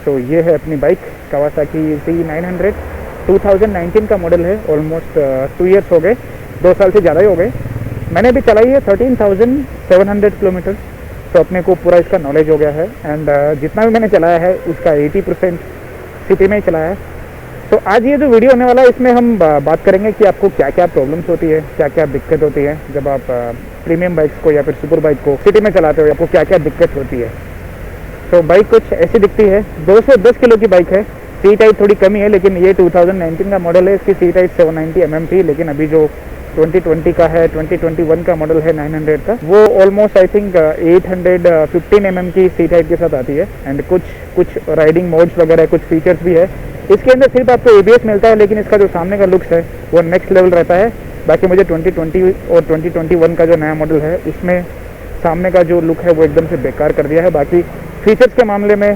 तो ये है अपनी बाइक कावासाकी Z900 2019 का मॉडल है। ऑलमोस्ट 2 ईयर्स हो गए, 2 साल से ज़्यादा ही हो गए। मैंने भी चलाई है 13,700 किलोमीटर, तो अपने को पूरा इसका नॉलेज हो गया है। एंड जितना भी मैंने चलाया है उसका 80% सिटी में ही चलाया है। तो आज ये जो वीडियो होने वाला है इसमें हम बात करेंगे कि आपको क्या क्या प्रॉब्लम्स होती है, क्या क्या दिक्कत होती है जब आप प्रीमियम बाइक्स को या फिर सुपर बाइक को सिटी में चलाते हो, आपको क्या क्या दिक्कत होती है। तो बाइक कुछ ऐसी दिखती है, 210 किलो की बाइक है। सीट हाइट थोड़ी कमी है, लेकिन ये 2019 का मॉडल है। इसकी सीट हाइट 790 mm थी, लेकिन अभी जो 2020 का है, 2021 का मॉडल है 900 का, वो ऑलमोस्ट आई थिंक 815 mm की सीट हाइट के साथ आती है। एंड कुछ राइडिंग मोड्स वगैरह कुछ फीचर्स भी है। इसके अंदर सिर्फ आपको ABS मिलता है, लेकिन इसका जो सामने का लुक्स है वो नेक्स्ट लेवल रहता है। बाकी मुझे 2020 और 2021 का जो नया मॉडल है उसमें सामने का जो लुक है वो एकदम से बेकार कर दिया है। बाकी फीचर्स के मामले में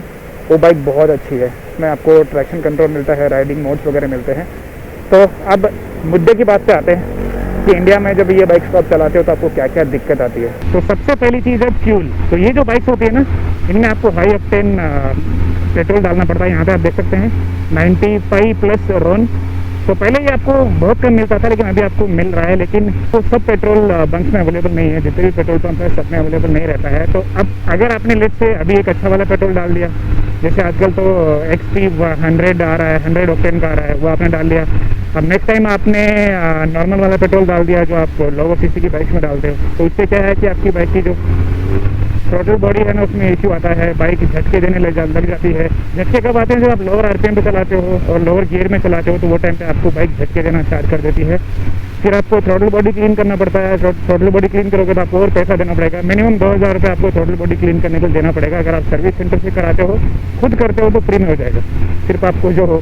वो बाइक बहुत अच्छी है। इसमें आपको ट्रैक्शन कंट्रोल मिलता है, राइडिंग मोड्स वगैरह मिलते हैं। तो अब मुद्दे की बात पे आते हैं कि इंडिया में जब ये बाइक्स को आप चलाते हो तो आपको क्या क्या दिक्कत आती है। तो सबसे पहली चीज़ है फ्यूल। तो ये जो बाइक्स होती है ना, इनमें आपको हाई ऑक्टेन पेट्रोल डालना पड़ता है। यहाँ पे आप देख सकते हैं 95+ रोन। तो पहले ये आपको बहुत कम मिलता था, लेकिन अभी आपको मिल रहा है। लेकिन तो सब पेट्रोल बंक्स में अवेलेबल नहीं है, जितने भी पेट्रोल पंप है सब में अवेलेबल नहीं रहता है। तो अब अगर आपने लेट से अभी एक अच्छा वाला पेट्रोल डाल दिया, जैसे आजकल तो XP 100 आ रहा है, 100 ऑक्टेन का आ रहा है, वो आपने डाल दिया। अब नेक्स्ट टाइम आपने नॉर्मल वाला पेट्रोल डाल दिया जो आप लोअर सीसी की बाइक में डालते हो, तो इससे क्या है कि आपकी बाइक की जो थ्रॉटल बॉडी है ना उसमें इश्यू आता है, बाइक झटके देने लग जाती है। झटके कब आते हैं? जब आप लोअर RPM पे चलाते हो और लोअर गियर में चलाते हो, तो वो टाइम पे आपको बाइक झटके देना स्टार्ट कर देती है। फिर आपको थ्रॉटल बॉडी क्लीन करना पड़ता है। थ्रॉटल बॉडी क्लीन करोगे तो आपको और पैसा देना पड़ेगा। मिनिमम 2,000 रुपये आपको थ्रॉटल बॉडी क्लीन करने को देना पड़ेगा। अगर आप सर्विस सेंटर से कराते हो, खुद करते हो, तो फ्री में हो जाएगा। सिर्फ आपको जो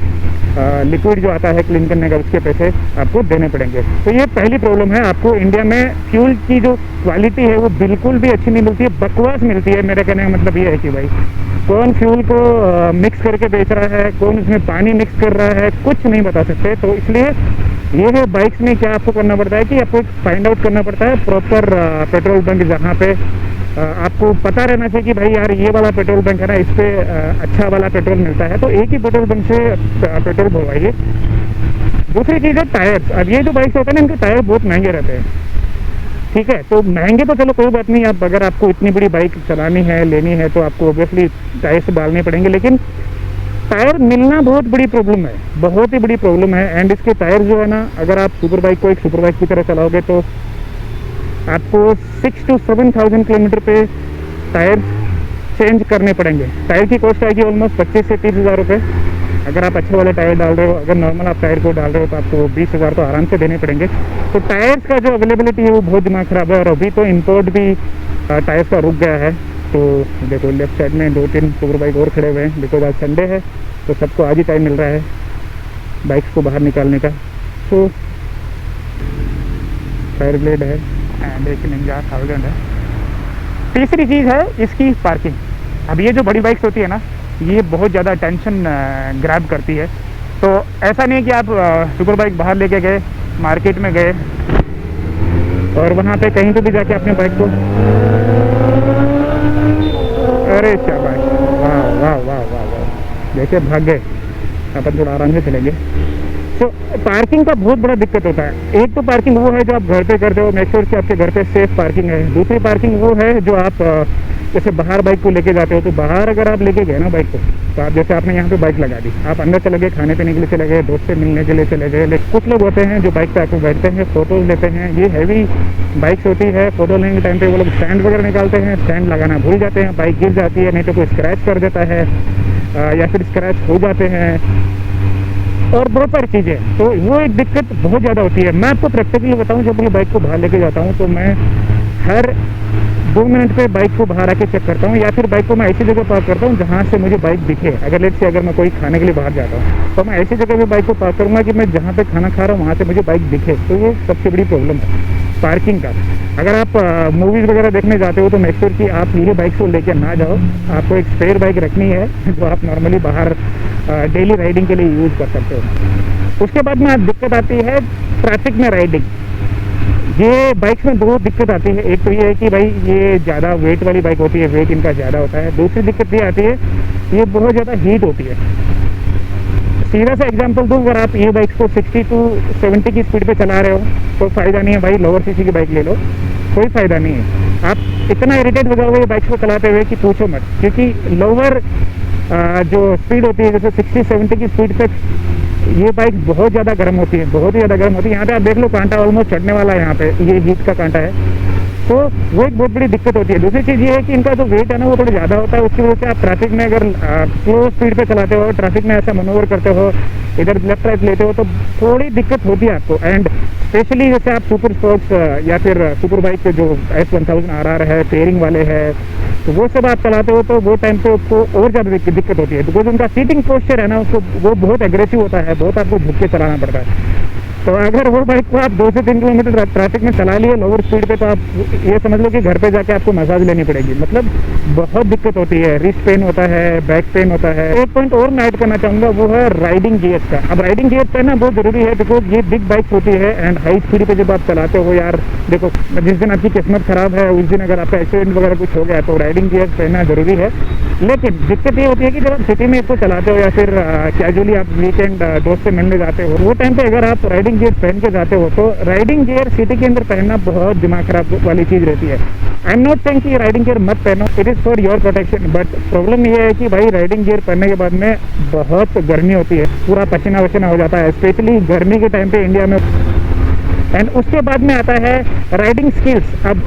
लिक्विड जो आता है क्लीन करने का, उसके पैसे आपको देने पड़ेंगे। तो ये पहली प्रॉब्लम है। आपको इंडिया में फ्यूल की जो क्वालिटी है वो बिल्कुल भी अच्छी नहीं मिलती है, बकवास मिलती है। मेरे कहने का मतलब ये है कि भाई कौन फ्यूल को मिक्स करके बेच रहा है, कौन उसमें पानी मिक्स कर रहा है, कुछ नहीं बता सकते। तो इसलिए ये है बाइक्स में क्या आपको करना पड़ता है कि आपको फाइंड आउट करना पड़ता है प्रॉपर पेट्रोल बंक, जहाँ पे आपको पता रहना चाहिए कि भाई यार ये वाला पेट्रोल बंक है ना, इस पर अच्छा वाला पेट्रोल मिलता है, तो एक ही पेट्रोल बंक से पेट्रोल भरवाइए। दूसरी चीज़ है टायर्स। अब ये जो बाइक्स होते हैं ना, इनके टायर बहुत महंगे रहते हैं, ठीक है। तो महंगे तो चलो कोई बात नहीं, आप अगर आपको इतनी बड़ी बाइक चलानी है, लेनी है, तो आपको ऑब्वियसली टायर्स डालने पड़ेंगे। लेकिन टायर मिलना बहुत बड़ी प्रॉब्लम है, बहुत ही बड़ी प्रॉब्लम है। एंड इसके टायर जो है ना, अगर आप सुपर बाइक को एक सुपर बाइक की तरह चलाओगे तो आपको 6,000 to 7,000 किलोमीटर पे टायर चेंज करने पड़ेंगे। टायर की कॉस्ट आएगी ऑलमोस्ट 25 से 30,000 रुपये। अगर आप अच्छे वाले टायर डाल रहे हो, अगर नॉर्मल आप टायर को डाल रहे हो, तो आपको 20,000 तो आराम से देने पड़ेंगे। तो टायर्स का जो अवेलेबिलिटी है वो बहुत दिमाग ख़राब है। और अभी तो इंपोर्ट भी टायर्स का रुक गया है। तो देखो लेफ्ट साइड में 2-3 सुपर बाइक और खड़े हुए हैं, बिकॉज आज संडे है तो सबको आज ही टाइम मिल रहा है बाइक्स को बाहर निकालने का। तो फायर ब्लेड है एंड एक निंजा 1000 है। तीसरी चीज़ है इसकी पार्किंग। अब ये जो बड़ी बाइक्स होती है ना, ये बहुत ज़्यादा टेंशन ग्रैब करती है। तो ऐसा नहीं है कि आप सुपर बाइक बाहर लेके गए, मार्केट में गए और वहाँ पे कहीं पे भी जाके अपने बाइक को, अरे शाबाश, वाह वाह वाह वाह वाह, देखिए भाग गए। अपन थोड़ा आराम से चलेंगे। तो पार्किंग का बहुत बड़ा दिक्कत होता है। एक तो पार्किंग वो है जो आप घर पे करते हो, मेक श्योर कि आपके घर पे सेफ पार्किंग है। दूसरी पार्किंग वो है जो आप जैसे बाहर बाइक को लेके जाते हो, तो बाहर अगर आप लेके गए ना बाइक को, तो आप जैसे आपने यहाँ पे बाइक लगा दी, आप अंदर चले गए, खाने पीने के लिए चले गए, दोस्त से मिलने के लिए चले गए। लेकिन कुछ लोग होते हैं जो बाइक पे आपको बैठते हैं, फ़ोटोज़ लेते हैं। ये हैवी बाइक्स होती है, फ़ोटो लेने के टाइम पे वो लोग स्टैंड वगैरह निकालते हैं, स्टैंड लगाना भूल जाते हैं, बाइक गिर जाती है, नहीं तो कोई स्क्रैच कर देता है या फिर स्क्रैच हो जाते हैं और बहुत सारी चीज़ें। तो वो एक दिक्कत बहुत ज़्यादा होती है। मैं आपको प्रैक्टिकली बताऊँ, जब मैं बाइक को बाहर लेके जाता हूँ तो मैं हर 2 मिनट पे बाइक को बाहर आके चेक करता हूँ, या फिर बाइक को मैं ऐसी जगह पार्क करता हूँ जहाँ से मुझे बाइक दिखे। अगर लेट से अगर मैं कोई खाने के लिए बाहर जाता हूँ तो मैं ऐसी जगह पे बाइक को पार्क करूँगा कि मैं जहाँ पे खाना खा रहा हूँ वहाँ से मुझे बाइक दिखे। तो ये सबसे बड़ी प्रॉब्लम है पार्किंग का। अगर आप मूवीज़ वगैरह देखने जाते हो तो मेक श्योर कि आप ये बाइक को लेकर ना जाओ। आपको एक स्पेयर बाइक रखनी है जो आप नॉर्मली बाहर डेली राइडिंग के लिए यूज़ कर सकते हो। उसके बाद में दिक्कत आती है ट्रैफिक में राइडिंग। ये बाइक्स में बहुत दिक्कत आती है। एक तो ये है कि भाई ये ज़्यादा वेट वाली बाइक होती है, वेट इनका ज़्यादा होता है। दूसरी दिक्कत ये आती है ये बहुत ज़्यादा हीट होती है। सीधा सा एग्जांपल दूँ, अगर आप ये बाइक को 60 to 70 की स्पीड पे चला रहे हो तो फ़ायदा नहीं है भाई, लोअर सीसी की बाइक ले लो, कोई फ़ायदा नहीं है। आप इतना इरिटेट हो जाओगे ये बाइक को चलाते हुए कि पूछो मत, क्योंकि लोअर जो स्पीड होती है जैसे 60-70 की स्पीड तक ये बाइक बहुत ज़्यादा गर्म होती है, बहुत ही ज़्यादा गर्म होती है। यहाँ पे आप देख लो कांटा ऑलमोस्ट चढ़ने वाला है, यहाँ पे ये हीट का कांटा है, तो वो एक बहुत बड़ी दिक्कत होती है। दूसरी चीज़ ये है कि इनका जो वेट है ना वो थोड़ा ज़्यादा होता है, उसकी वजह से आप ट्रैफिक में अगर स्लो स्पीड पे चलाते हो, ट्रैफिक में ऐसा मनोवर करते हो, इधर लेफ्ट राइट लेते हो, तो थोड़ी दिक्कत होती है आपको। एंड स्पेशली जैसे आप सुपर स्पोर्ट्स या फिर सुपर बाइक के जो S1000 RR है, पेयरिंग वाले है, तो वो सब आप चलाते हो तो वो टाइम पे आपको और ज़्यादा दिक्कत होती है, बिकॉज उनका सीटिंग पोस्चर है ना उसको वो बहुत एग्रेसिव होता है, बहुत आपको झुक के चलाना पड़ता है। तो अगर वो बाइक को आप 2 से 3 किलोमीटर ट्रैफिक में चला लिए लोअर स्पीड पे, तो आप ये समझ लो कि घर पे जाके आपको मसाज लेनी पड़ेगी। मतलब बहुत दिक्कत होती है, रिस्ट पेन होता है, बैक पेन होता है। एक पॉइंट और मैं ऐड करना चाहूँगा, वो है राइडिंग गियर्स का। अब राइडिंग गियर्स पहनना बहुत ज़रूरी है, बिकॉज ये बिग बाइक्स होती है एंड हाई स्पीड पे जब आप चलाते हो यार, देखो जिस दिन आपकी किस्मत ख़राब है उस दिन अगर आपका एक्सीडेंट वगैरह कुछ हो गया तो राइडिंग गियर्स पहनना ज़रूरी है। लेकिन दिक्कत ये होती है कि जब आप सिटी में इसको चलाते हो या फिर कैजुअली आप वीकेंड दोस्त से मिलने जाते हो, वो टाइम पे अगर आप राइडिंग गियर पहन के जाते हो तो राइडिंग गियर सिटी के अंदर पहनना बहुत दिमाग खराब वाली चीज़ रहती है। आई एम नॉट सेइंग कि राइडिंग गियर मत पहनो, it is for your protection, but problem ये है कि भाई राइडिंग गियर पहनने के बाद में बहुत गर्मी होती है, पूरा पसीना वसीना हो जाता है, स्पेशली गर्मी के टाइम पे इंडिया में। एंड उसके बाद में आता है राइडिंग स्किल्स। अब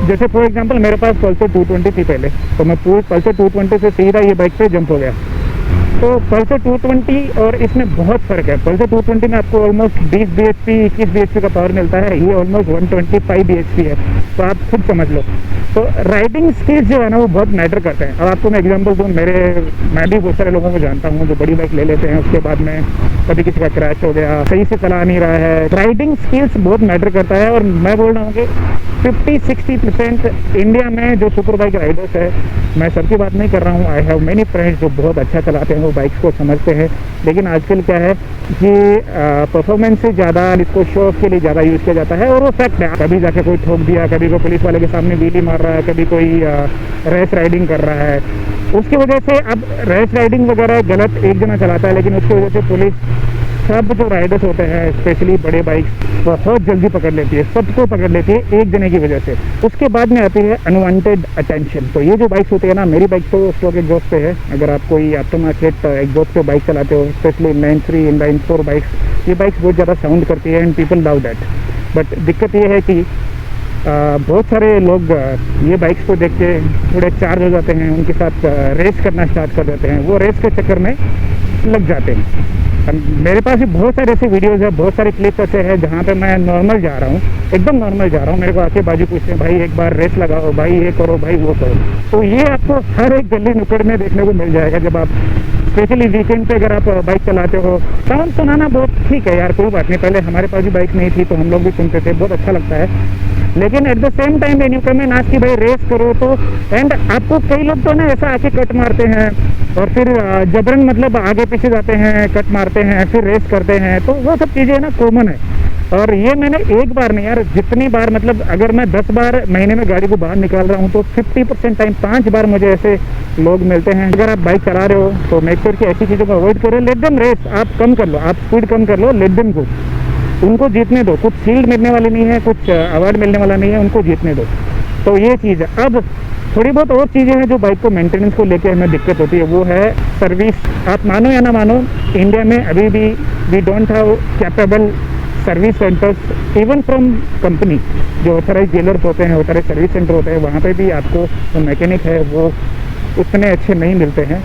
जैसे फॉर एग्जांपल मेरे पास पल्सर 220 थी पहले, तो मैं पूरी पल्सर 220 से सीधा ये बाइक पे जंप हो गया। तो पल्सर 220 और इसमें बहुत फ़र्क है। पल्सर 220 में आपको ऑलमोस्ट 20 bhp 21 bhp का पावर मिलता है, ये ऑलमोस्ट 125 bhp है, तो आप खुद समझ लो। तो राइडिंग स्किल्स जो है ना वो बहुत मैटर करते हैं। अब आपको मैं एग्जांपल दूँ, मैं भी बहुत सारे लोगों को जानता हूँ जो बड़ी बाइक ले लेते हैं, उसके बाद में कभी किसी का क्रैश हो गया, सही से चला नहीं रहा है। राइडिंग स्किल्स बहुत मैटर करता है, और मैं बोल रहा हूँ कि 50-60% इंडिया में जो सुपर बाइक राइडर्स है, मैं सबकी बात नहीं कर रहा हूँ, आई हैव मेनी फ्रेंड्स जो बहुत अच्छा चलाते हैं, वो बाइक्स को समझते हैं। लेकिन आजकल क्या है कि परफॉर्मेंस से ज़्यादा इसको शो ऑफ के लिए ज़्यादा यूज़ किया जाता है, और वो फैक्ट है। कभी जाके कोई ठोक दिया, कभी कोई पुलिस वाले के सामने व्हीली मार रहा है, कभी कोई रेस राइडिंग कर रहा है, उसकी वजह से अब रेस राइडिंग वगैरह गलत एक जना चलाता है, लेकिन उसकी वजह से पुलिस सब जो राइडर्स होते हैं स्पेशली बड़े बाइक बहुत जल्दी पकड़ लेती है, सबको पकड़ लेती है एक जने की वजह से। उसके बाद में आती है अनवांटेड अटेंशन। तो ये जो बाइक्स होती है ना, मेरी बाइक तो स्टॉक एग्जॉस्ट पे है। अगर आप कोई आफ्टर मार्केट एग्जॉस्ट पे बाइक चलाते हो, स्पेशली इनलाइन 3 इनलाइन 4 बाइक्स, ये बाइक्स बहुत ज़्यादा साउंड करती है and people love that. But दिक्कत ये है कि बहुत सारे लोग ये बाइक्स को देख के थोड़े चार्ज हो जाते हैं, उनके साथ रेस करना स्टार्ट कर देते हैं, वो रेस के चक्कर में लग जाते हैं। मेरे पास भी बहुत सारे ऐसे वीडियोज़ है, बहुत सारे क्लिप्स ऐसे हैं जहाँ पे मैं नॉर्मल जा रहा हूँ, एकदम नॉर्मल जा रहा हूँ, मेरे को आके बाजू पूछते हैं भाई एक बार रेस लगाओ, भाई ये करो, भाई वो करो। तो ये आपको हर एक गली नुक्कड़ में देखने को मिल जाएगा जब आप स्पेशली वीकेंड पे अगर आप बाइक चलाते हो। साउंड सुनाना बहुत ठीक है यार, कोई बात नहीं, पहले हमारे पास भी बाइक नहीं थी तो हम लोग भी सुनते थे, बहुत अच्छा लगता है। लेकिन at the same time when you come in ask कि भाई रेस करो, तो एंड आपको कई लोग तो ना ऐसा आके कट मारते हैं और फिर जबरन मतलब आगे पीछे जाते हैं, कट मारते हैं, फिर रेस करते हैं, तो वो सब चीज़ें ना कॉमन है। और ये मैंने एक बार नहीं यार, जितनी बार, मतलब अगर मैं 10 बार महीने में गाड़ी को बाहर निकाल रहा हूँ तो 50% टाइम 5 बार मुझे ऐसे लोग मिलते हैं। अगर आप बाइक चला रहे हो तो मेक श्योर कि ऐसी चीज़ों को अवॉइड करो। लेट देम रेस, आप कम कर लो, आप स्पीड कम कर लो, लेट देम गो, उनको जीतने दो। कुछ शील्ड मिलने वाली नहीं है, कुछ अवार्ड मिलने वाला नहीं है, उनको जीतने दो। तो ये चीज़ है। अब थोड़ी बहुत और चीज़ें हैं जो बाइक को मेंटेनेंस को लेकर हमें दिक्कत होती है, वो है सर्विस। आप मानो या ना मानो, इंडिया में अभी भी we don't have capable service centres even from company. जो ऑथराइज डीलर्स होते हैं, ऑथराइज सर्विस सेंटर होते हैं, वहाँ पे भी आपको जो मैकेनिक है वो उतने अच्छे नहीं मिलते हैं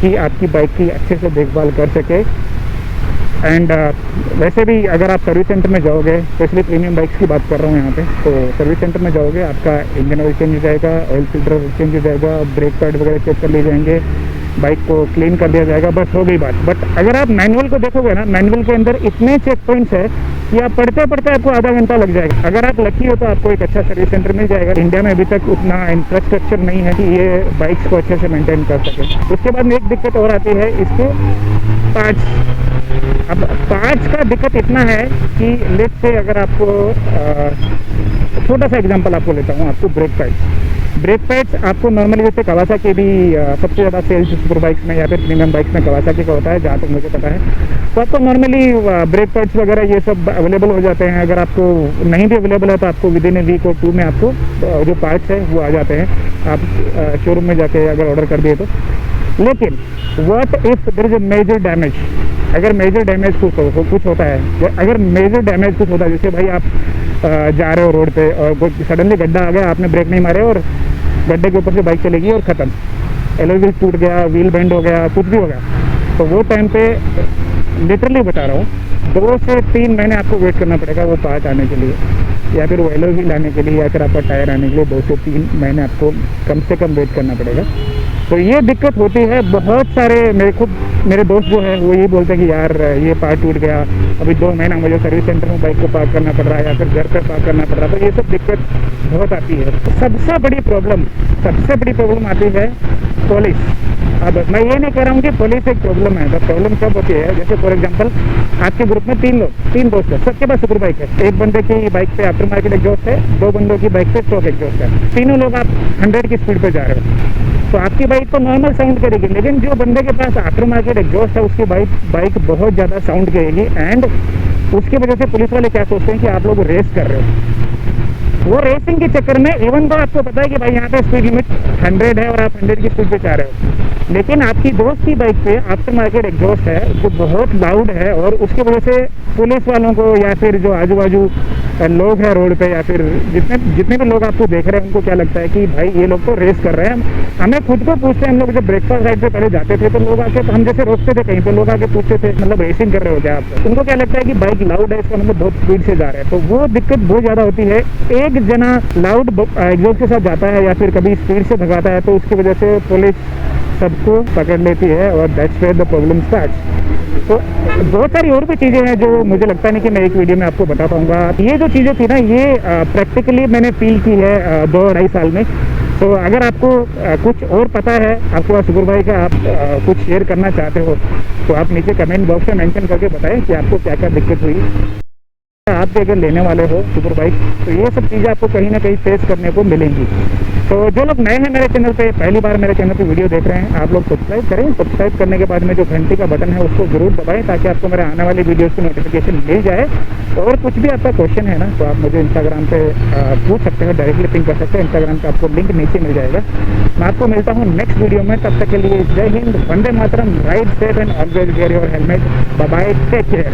कि आपकी बाइक की अच्छे से देखभाल कर सके। एंड वैसे भी अगर आप सर्विस सेंटर में जाओगे, स्पेशली प्रीमियम बाइक्स की बात कर रहा हूँ यहाँ पे, तो सर्विस सेंटर में जाओगे, आपका इंजन ऑयल चेंज हो जाएगा, ऑयल फिल्टर चेंज हो जाएगा, ब्रेक पैड वगैरह चेक कर लिए जाएंगे, बाइक को क्लीन कर दिया जाएगा, बस हो गई बात। बट अगर आप मैनुअल को देखोगे ना, मैनुअल के अंदर इतने चेक पॉइंट्स है कि आप पढ़ते पढ़ते आपको आधा घंटा लग जाएगा। अगर आप लकी हो तो आपको एक अच्छा सर्विस सेंटर मिल जाएगा। इंडिया में अभी तक उतना इंफ्रास्ट्रक्चर नहीं है कि ये बाइक्स को अच्छे से मेंटेन कर सके। उसके बाद में एक दिक्कत और आती है, इसके पार्ट्स। अब पार्ट्स का दिक्कत इतना है कि लेट से अगर आपको छोटा सा एग्जांपल आपको लेता हूँ, आपको ब्रेक पैड, ब्रेक पैड्स आपको नॉर्मली जैसे कवासाकी भी सबसे ज़्यादा सेल्स सुपर बाइक्स में या फिर प्रीमियम बाइक्स में कवासाकी का होता है, जहाँ तक मुझे पता है। तो आपको नॉर्मली ब्रेक पैड्स वगैरह ये सब अवेलेबल हो जाते हैं। अगर आपको नहीं भी अवेलेबल है तो आपको विद इन ए वीक और 2 में आपको जो पार्ट्स है वो आ जाते हैं, आप शोरूम में जाके अगर ऑर्डर कर दिए तो। लेकिन what if there is a major damage, अगर मेजर डैमेज कुछ होता है, अगर मेजर डैमेज कुछ होता है, जैसे भाई आप जा रहे हो रोड पे और सडनली गड्ढा आ गया, आपने ब्रेक नहीं मारे और गड्ढे के ऊपर से बाइक चलेगी और ख़त्म, एलॉय व्हील टूट गया, व्हील बेंड हो गया, कुछ भी हो गया, तो वो टाइम पे लिटरली बता रहा हूँ 2 से 3 महीने आपको वेट करना पड़ेगा वो पार्ट आने के लिए, या फिर वो एलॉय व्हील आने के लिए, या फिर आपका टायर आने के लिए 2 से 3 महीने आपको कम से कम वेट करना पड़ेगा। तो ये दिक्कत होती है। बहुत सारे मेरे दोस्त जो है वो ये बोलते हैं कि यार ये पार्ट टूट गया, अभी 2 महीना मुझे सर्विस सेंटर में बाइक को पार्क करना पड़ रहा है या फिर घर पर पार्क करना पड़ रहा है। तो ये सब दिक्कत बहुत आती है। सबसे बड़ी प्रॉब्लम आती है पुलिस। अब मैं ये नहीं कह रहा हूँ कि पुलिस एक प्रॉब्लम है, तो प्रॉब्लम कब होती है, जैसे फॉर एग्जांपल आपके ग्रुप में 3 दोस्त है, सबके पास सुपर बाइक है। एक बंदे की बाइक पे आफ्टर मार्केट एग्जॉस्ट है, 2 बंदों की बाइक पे स्टॉक एग्जॉस्ट है, तीनों लोग आप 100 की स्पीड पे जा रहे हो, तो आपकी बाइक तो नॉर्मल साउंड करेगी। लेकिन जो बंदे के पास आफ्टर मार्केट एग्जॉस्ट है उसकी बाइक बहुत ज़्यादा साउंड करेगी। एंड उसकी वजह से पुलिस वाले क्या सोचते हैं कि आप लोग रेस कर रहे हो। वो रेसिंग के चक्कर में इवन तो आपको पता है कि भाई यहाँ पे स्पीड लिमिट 100 है और आप 100 की स्पीड पे जा रहे हो, लेकिन आपकी दोस्त की बाइक पे आफ्टर मार्केट एग्जॉस्ट है जो बहुत लाउड है, और उसकी वजह से पुलिस वालों को या फिर जो आजू बाजू लोग हैं रोड पे या फिर जितने भी लोग आपको देख रहे हैं उनको क्या लगता है कि भाई ये लोग तो रेस कर रहे हैं। हमें खुद को पूछते हैं, हम लोग जब ब्रेकफास्ट राइड पे पहले जाते थे तो लोग आके हम जैसे रोकते थे कहीं पे, लोग आके पूछते थे मतलब रेसिंग कर रहे हो क्या आप। उनको क्या लगता है कि बाइक लाउड है, इसका मतलब बहुत स्पीड से जा रहे हैं। तो वो दिक्कत बहुत ज़्यादा होती है। एक जना लाउड एग्जॉस्ट के साथ जाता है या फिर कभी स्पीड से भगाता है तो उसकी वजह से पुलिस सबको पकड़ लेती है और that's where the problem starts. तो बहुत सारी और भी चीज़ें हैं जो मुझे लगता नहीं कि मैं एक वीडियो में आपको बता पाऊंगा। ये जो चीज़ें थी ना ये प्रैक्टिकली मैंने फील की है 2-2.5 साल में। तो अगर आपको कुछ और पता है, आपके पास सुपर बाइक है, आप कुछ शेयर करना चाहते हो तो आप नीचे कमेंट बॉक्स में मेंशन करके बताएं कि आपको क्या क्या दिक्कत हुई। आप भी अगर लेने वाले हो सुपर बाइक तो ये सब चीज़ें आपको कहीं ना कहीं फेस करने को मिलेंगी। तो जो लोग नए हैं मेरे चैनल पे, पहली बार मेरे चैनल पे वीडियो देख रहे हैं, आप लोग सब्सक्राइब करें। सब्सक्राइब करने के बाद में जो घंटी का बटन है उसको जरूर दबाएं ताकि आपको मेरे आने वाली वीडियोस की नोटिफिकेशन मिल जाए। और कुछ भी आपका क्वेश्चन है ना तो आप मुझे इंस्टाग्राम पे पूछ सकते हो, डायरेक्टली पिंग कर सकते हैं। इंस्टाग्राम पे आपको लिंक नीचे मिल जाएगा। मैं आपको मिलता हूँ नेक्स्ट वीडियो में, तब तक के लिए जय हिंद, वंदे मातरम, ride safe and always wear your helmet. Bye bye, take care.